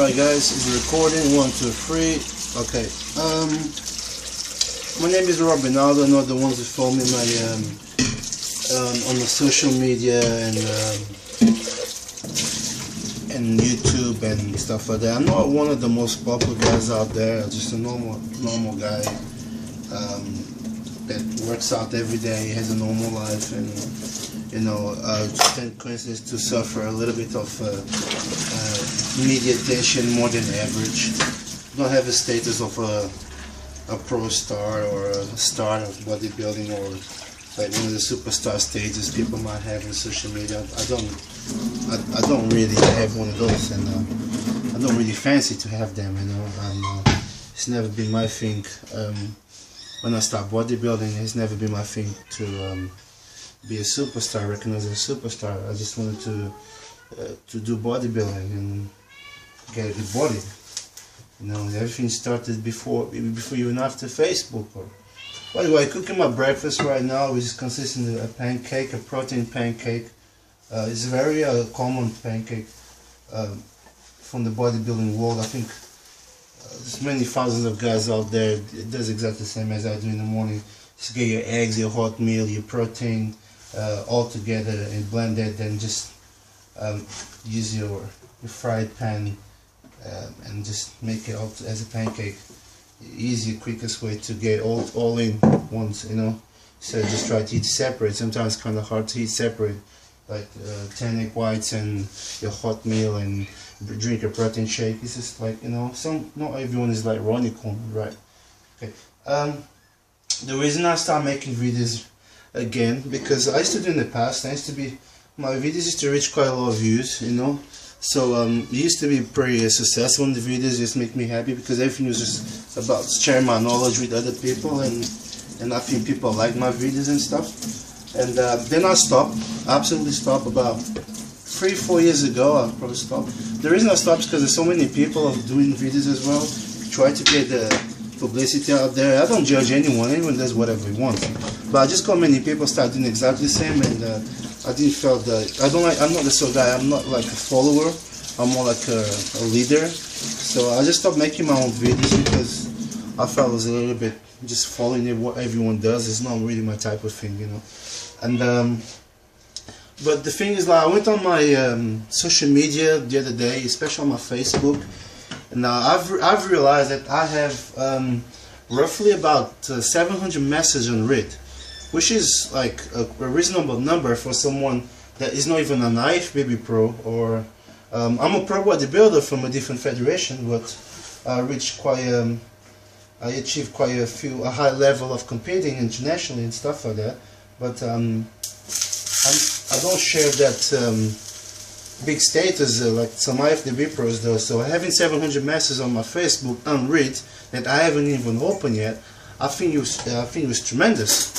Alright guys, it's recording, 1, 2, 3. Okay. My name is Rob Ronaldo. I'm not the ones that follow me on the social media and YouTube and stuff like that. I'm not one of the most popular guys out there. I'm just a normal guy that works out every day, has a normal life, and just a coincidence to suffer a little bit of media attention more than average. Don't have a status of a pro star or a star of bodybuilding or like one of the superstar stages people might have in social media. I don't really have one of those, and I don't really fancy to have them. It's never been my thing. When I started bodybuilding, it's never been my thing to be a superstar, recognized as a superstar. I just wanted to do bodybuilding and get a good body. Everything started before even after Facebook. By the way, cooking my breakfast right now, which is consisting of a pancake, a protein pancake. It's a very common pancake from the bodybuilding world. I think there's many thousands of guys out there that does exactly the same as I do in the morning. Just get your eggs, your hot meal, your protein all together and blend it, then just use your fried pan and just make it out as a pancake. Easy, quickest way to get all in once, So just try to eat separate. Sometimes it's kind of hard to eat separate, like 10 egg whites and your hot meal and drink a protein shake. It's just like, not everyone is like Ronnie Coleman, right? Okay. The reason I started making videos again, because I used to do in the past, my videos used to reach quite a lot of views, So it used to be pretty successful in the videos. Just make me happy because everything was just about sharing my knowledge with other people, and I think people like my videos and stuff. And then I stopped, absolutely stopped about 3-4 years ago. I probably stopped. The reason I stopped is because there's so many people doing videos as well. Try to get the publicity out there. I don't judge anyone. Anyone does whatever he wants. But I just got many people start doing exactly the same, and I didn't feel that. I'm not the sort of guy. I'm not like a follower. I'm more like a leader. So I just stopped making my own videos because I felt it was a little bit just following what everyone does. It's not really my type of thing, And but the thing is, like, I went on my social media the other day, especially on my Facebook, and I've realized that I have roughly about 700 messages unread, which is like a reasonable number for someone that is not even an IFBB pro, or I'm a pro bodybuilder from a different federation, but I achieved quite a high level of competing internationally and stuff like that. But I don't share that big status like some IFBB pros do. So having 700 messages on my Facebook unread that I haven't even opened yet, I think it was tremendous.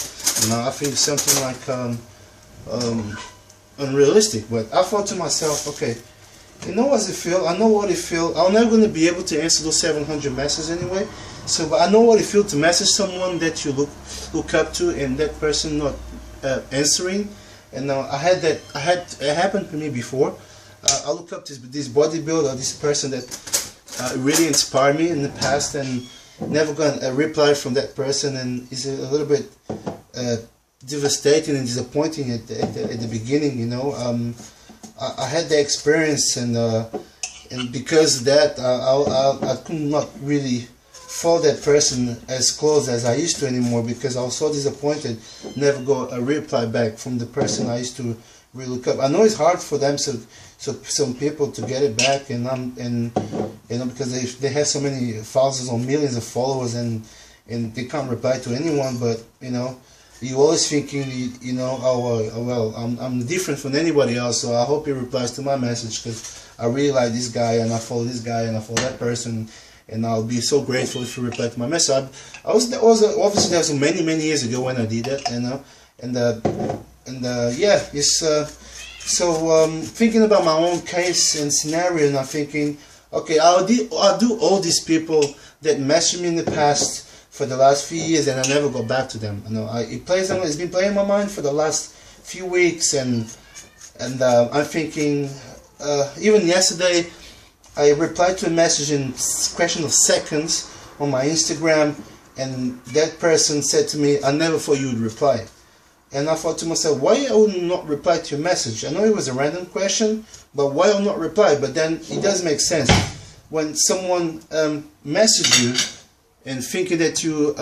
I think it's something like unrealistic. But I thought to myself, okay, what it feel? I know what it feel. I'm never going to be able to answer those 700 messages anyway. So, but I know what it feels to message someone that you look up to, and that person not answering. And it happened to me before. I looked up this bodybuilder, this person that really inspired me in the past, and never got a reply from that person, and it's a little bit devastating and disappointing at the beginning. I had the experience, and because of that, I could not really follow that person as close as I used to anymore, because I was so disappointed. Never got a reply back from the person I used to really look up. I know it's hard for them, so some people to get it back, and because they have so many thousands or millions of followers, and they can't reply to anyone. But you always thinking, oh well, I'm different from anybody else, so I hope he replies to my message because I really like this guy, and I follow this guy, and I follow that person, and I'll be so grateful if you reply to my message. Obviously that was many years ago when I did that, yeah, it's so thinking about my own case and scenario, and I'm thinking, okay, I'll do all these people that messaged me in the past for the last few years, and I never got back to them. It's been playing in my mind for the last few weeks, and I'm thinking, even yesterday I replied to a message in question of seconds on my Instagram, and that person said to me, "I never thought you would reply." And I thought to myself, why I would not reply to your message? I know it was a random question, but why I would not reply? But then it does make sense. When someone messages you and thinking that you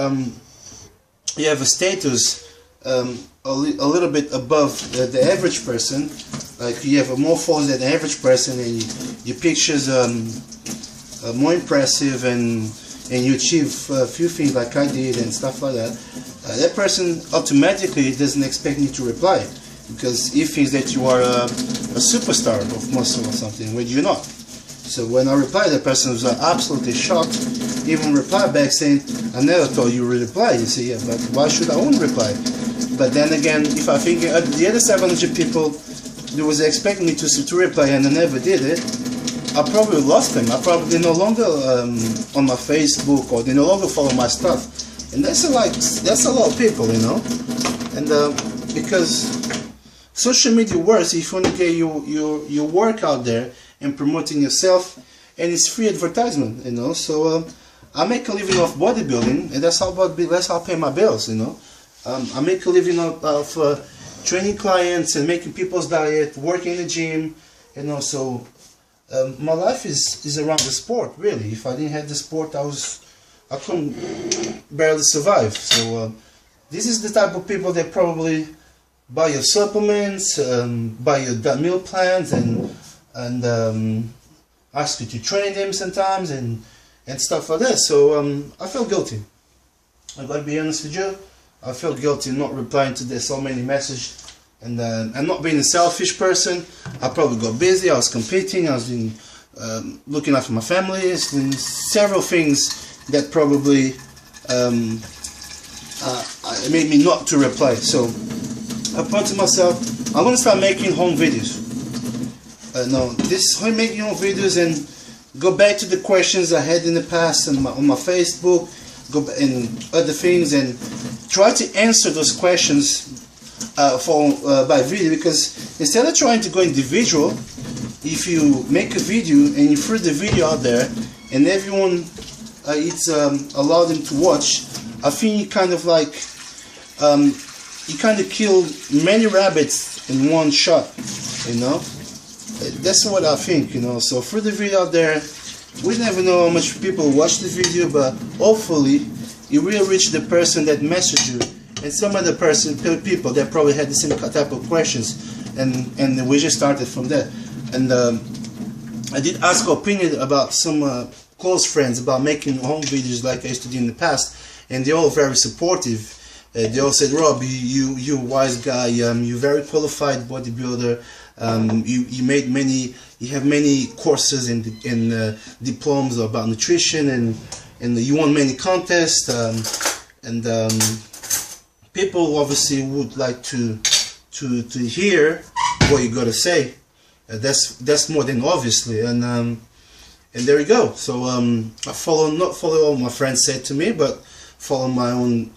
have a status a little bit above the average person, like you have more followers than the average person, and your pictures more impressive, and you achieve a few things like I did and stuff like that, that person automatically doesn't expect you to reply, because he thinks that you are a superstar of muscle or something, when you're not. So when I replied, the person was absolutely shocked, even replied back saying, "I never thought you would reply." You say, "Yeah, but why should I won't reply?" But then again, if I think the other 700 people they was expecting me to reply and I never did it, I probably lost them. I probably no longer on my Facebook, or they no longer follow my stuff, and that's a lot of people, you know. And because social media works if you want to get your work out there and promoting yourself, and it's free advertisement, you know. So I make a living off bodybuilding, and that's how I pay my bills, you know. I make a living out of training clients and making people's diet, working in the gym, you know. So my life is around the sport, really. If I didn't have the sport, I couldn't barely survive. So this is the type of people that probably buy your supplements, buy your meal plans, and ask you to train them sometimes, and stuff like that. So I feel guilty. I gotta be honest with you. I feel guilty not replying to so many messages, and not being a selfish person. I probably got busy. I was competing. I was doing, looking after my family, doing several things that probably made me not to reply. So I thought to myself, I'm gonna start making home videos. Making home videos, and go back to the questions I had in the past on my Facebook, and other things, and try to answer those questions by video. Because instead of trying to go individual, if you make a video and you throw the video out there and everyone allow them to watch, I think you kind of kill many rabbits in one shot, you know. That's what I think, you know. So throw the video out there. We never know how much people watch the video, but hopefully it will reach the person that messaged you, and some other people that probably had the same type of questions, and we just started from there. And I did ask opinion about some close friends about making home videos like I used to do in the past, and they're all very supportive. They all said, "Rob, you wise guy, you're very qualified bodybuilder. You have many courses and diplomas about nutrition, and you won many contests, and people obviously would like to hear what you got to say. That's more than obviously, and there we go. So I not follow all my friends said to me, but follow my own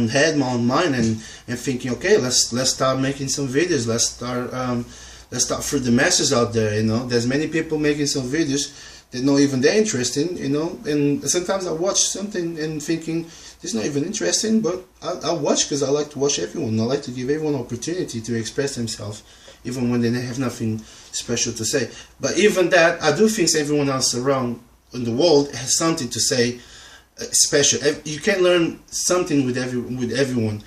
head, my own mind, and thinking, okay, let's start making some videos. Let's start through the masses out there, you know. There's many people making some videos that not even they're interesting, you know. And sometimes I watch something and thinking this is not even interesting, but I watch because I like to watch everyone. I like to give everyone an opportunity to express themselves, even when they have nothing special to say. But even that, I do think everyone else around in the world has something to say special. You can learn something with everyone.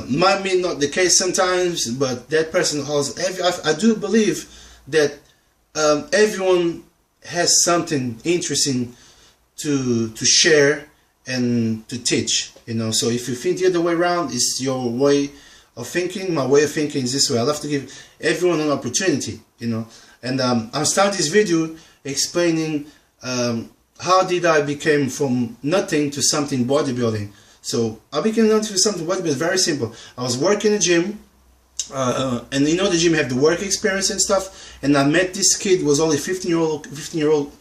Might be not the case sometimes, but that person has. I do believe that everyone has something interesting to share and to teach. You know. So if you think the other way around, it's your way of thinking. My way of thinking is this way. I love to give everyone an opportunity. You know. And I'm starting this video explaining. How did I become from nothing to something bodybuilding? So I became nothing to something bodybuilding. Very simple. I was working in the gym, and you know the gym have the work experience and stuff. And I met this kid, was only 15 year old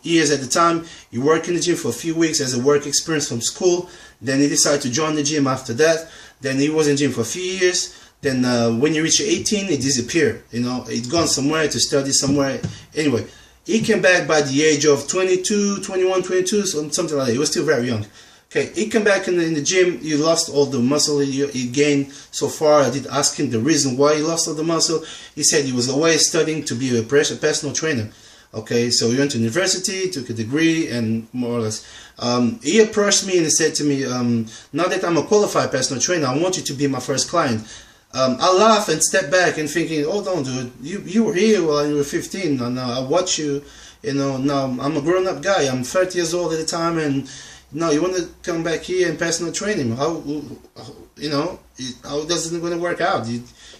years at the time. He worked in the gym for a few weeks as a work experience from school. Then he decided to join the gym after that. Then he was in the gym for a few years. Then when you reach 18, it disappear. You know, it gone somewhere to study somewhere. Anyway, he came back by the age of 22, 21, 22, something like that. He was still very young. Okay, he came back in the gym. You lost all the muscle you gained so far. I did ask him the reason why he lost all the muscle. He said he was away studying to be a personal trainer. Okay, so he went to university, took a degree, and more or less. He approached me and he said to me, now that I'm a qualified personal trainer, I want you to be my first client. I laugh and step back and thinking, hold on, dude, you were here while you were 15, and I watch you, you know, now I'm a grown-up guy, I'm 30 years old at the time, and now you want to come back here and personal train him. How, you know, how does it going to work out?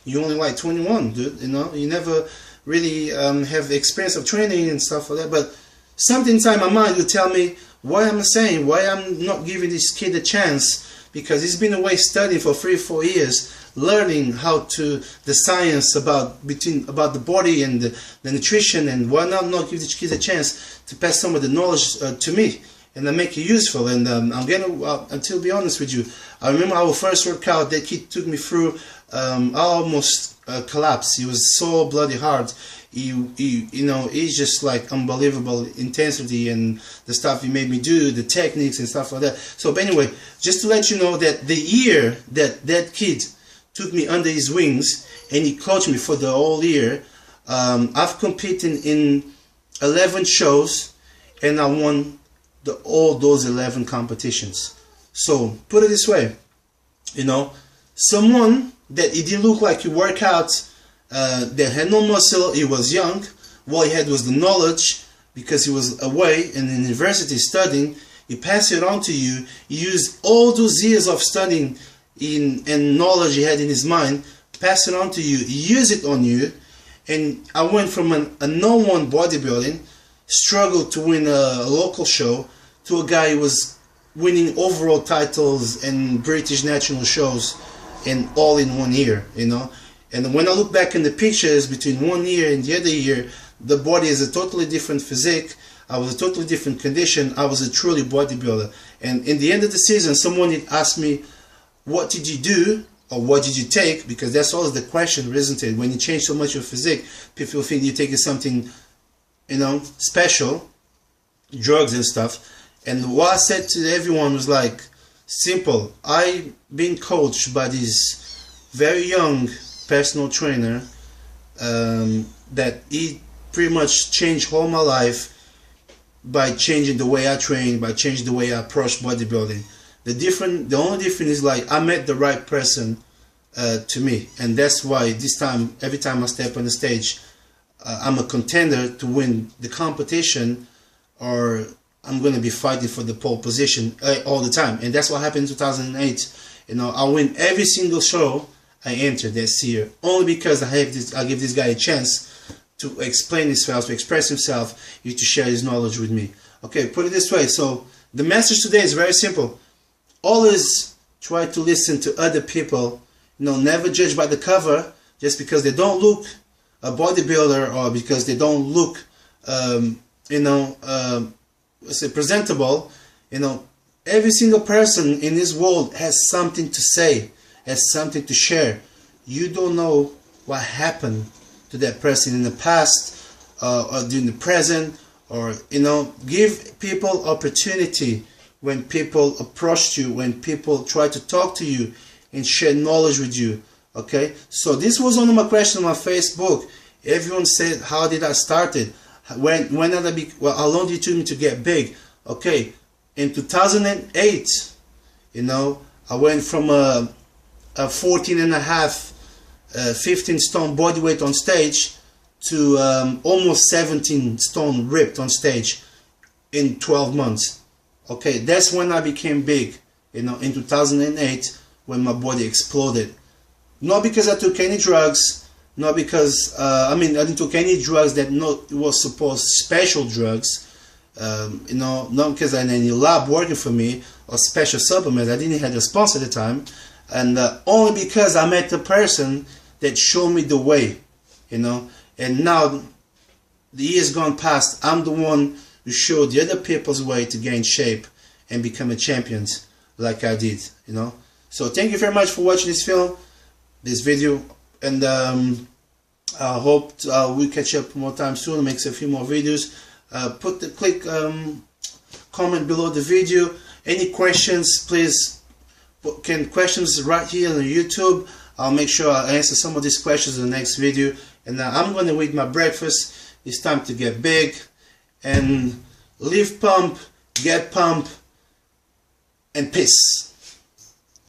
You only like 21, dude, you know, you never really have the experience of training and stuff like that, but something inside my mind will tell me why I'm saying, why I'm not giving this kid a chance, because he's been away studying for 3-4 years, learning how to the science about the body and the nutrition, and why not give the kids a chance to pass some of the knowledge to me and then make it useful. And I'm gonna until be honest with you, I remember our first workout that kid took me through. I almost collapsed. He was so bloody hard. You know, he's just like unbelievable intensity and the stuff he made me do, the techniques and stuff like that. So but anyway, just to let you know that the year that kid took me under his wings and he coached me for the whole year, I've competed in 11 shows and I won all those 11 competitions. So put it this way, you know, someone that it didn't look like he worked out, that had no muscle, he was young, all he had was the knowledge because he was away in the university studying, he passed it on to you, he used all those years of studying and knowledge he had in his mind, pass it on to you, use it on you. And I went from a no-one bodybuilding, struggled to win a local show, to a guy who was winning overall titles and British national shows, and all in 1 year, you know. And when I look back in the pictures between 1 year and the other year, the body is a totally different physique. I was a totally different condition. I was a truly bodybuilder. And in the end of the season, someone did ask me, what did you do or what did you take? Because that's always the question, isn't it? When you change so much of physique, people think you're taking something, you know, special, drugs and stuff. And what I said to everyone was like, simple. I've been coached by this very young personal trainer that he pretty much changed all my life by changing the way I train, by changing the way I approach bodybuilding. The only difference is like I met the right person to me, and that's why this time, every time I step on the stage, I'm a contender to win the competition, or I'm going to be fighting for the pole position all the time. And that's what happened in 2008. You know, I win every single show I entered this year, only because I give this guy a chance to explain himself, to express himself, to share his knowledge with me. Okay, put it this way. So the message today is very simple. Always try to listen to other people. You know, never judge by the cover just because they don't look a bodybuilder or because they don't look, you know, let's say presentable. You know, every single person in this world has something to say, has something to share. You don't know what happened to that person in the past or during the present, or, you know, give people opportunity. When people approach you, when people try to talk to you and share knowledge with you, okay? So this was one of my questions on my Facebook. Everyone said, how did I start it? When did I be, well, how long did it take me to get big? Okay, in 2008, you know, I went from a 14 and a half, 15 stone body weight on stage to almost 17 stone ripped on stage in 12 months. Okay, that's when I became big, you know, in 2008, when my body exploded. Not because I took any drugs, not because, I didn't take any drugs that was supposed special drugs, you know, not because I had any lab working for me or special supplements. I didn't have a sponsor at the time, and only because I met the person that showed me the way, you know. And now, the years gone past, I'm the one who showed the other people's way to gain shape and become a champion like I did, you know. So thank you very much for watching this film. this video, and I hope we catch up more time soon, make a few more videos. Click comment below the video. Any questions, please questions right here on YouTube. I'll make sure I answer some of these questions in the next video. And I'm going to eat my breakfast. It's time to get big and leave pump, get pump, and peace.